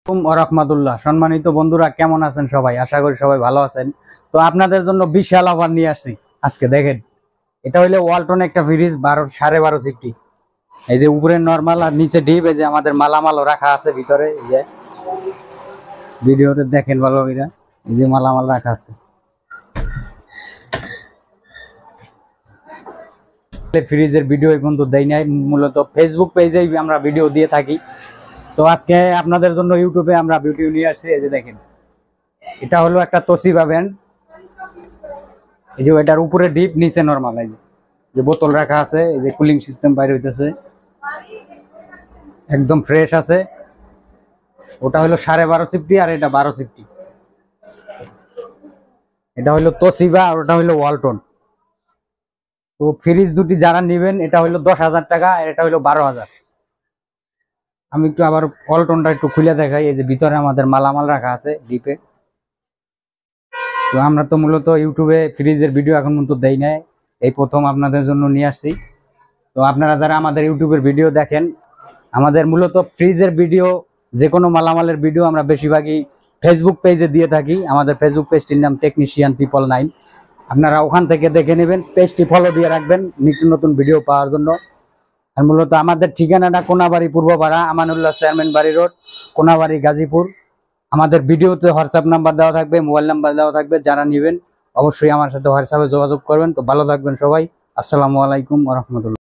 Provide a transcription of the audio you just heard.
রাহমাতুল্লাহ। সম্মানিত বন্ধুরা, কেমন আছেন সবাই? আশা করি সবাই ভালো আছেন। তো আপনাদের জন্য বিশাল অফার নিয়ে আসছি আজকে। দেখেন, এটা হইলে ওয়ালটন একটা ফ্রিজ 12.5 সিফটি। এই যে উপরে নরমাল আর নিচে ডিপ, এই যে আমাদের মালামালও রাখা আছে ভিতরে। এই যে ভিডিওতে দেখেন ভালো করে, এই যে মালামাল রাখা আছে। ফ্রিজের ভিডিও এখন তো দেই নাই, মূলত ফেসবুক পেজেই আমরা ভিডিও দিয়ে থাকি। তো আজকে আপনাদের জন্য ইউটিউবে আমরা ভিডিও নিয়ে আসছি। এই যে দেখেন, এটা হলো একটা তোশিবা ব্র্যান্ড। এই যে এটার উপরে ডিপ, নিচে নরমাল। এই যে বোতল রাখা আছে, এই যে কুলিং সিস্টেম বাইরে হইতেছে, একদম ফ্রেশ আছে। ওটা হলো 12.5 সিফটি আর এটা 12 সিফটি। এটা হলো তোশিবা আর ওটা হলো ওয়ালটন। তো ফ্রিজ দুটি যারা নেবেন, এটা হলো 10,000 টাকা আর এটা হলো 12,000। আমি একটু আবার ওয়ালটনটা একটু খুলে দেখাই। এই যে ভিতরে আমাদের মালামাল রাখা আছে ডিপে। তো আমরা তো মূলত ইউটিউবে ফ্রিজের ভিডিও এখন পর্যন্ত দেই নাই, এই প্রথম আপনাদের জন্য নিয়ে আসছি। তো আপনারা যারা আমাদের ইউটিউবের ভিডিও দেখেন, আমাদের মূলত ফ্রিজের ভিডিও, যে কোনো মালামালের ভিডিও আমরা বেশিরভাগই ফেসবুক পেজে দিয়ে থাকি। আমাদের ফেসবুক পেজটির নাম টেকনিশিয়ান পিপল 9। আপনারা ওখান থেকে দেখে নেবেন, পেজটি ফলো দিয়ে রাখবেন নিত্য নতুন ভিডিও পাওয়ার জন্য। আর মূলত আমাদের ঠিকানাটা কোনাবাড়ি পূর্বপাড়া, আমানুল্লাহ চেয়ারম্যান বাড়ি রোড, কোনাবাড়ি, গাজীপুর। আমাদের ভিডিওতে হোয়াটসঅ্যাপ নাম্বার দেওয়া থাকবে, মোবাইল নাম্বার দেওয়া থাকবে। যারা নেবেন অবশ্যই আমার সাথে হোয়াটসঅ্যাপে যোগাযোগ করবেন। তো ভালো থাকবেন সবাই। আসসালামু আলাইকুম ওয়া রাহমাতুল্লাহ।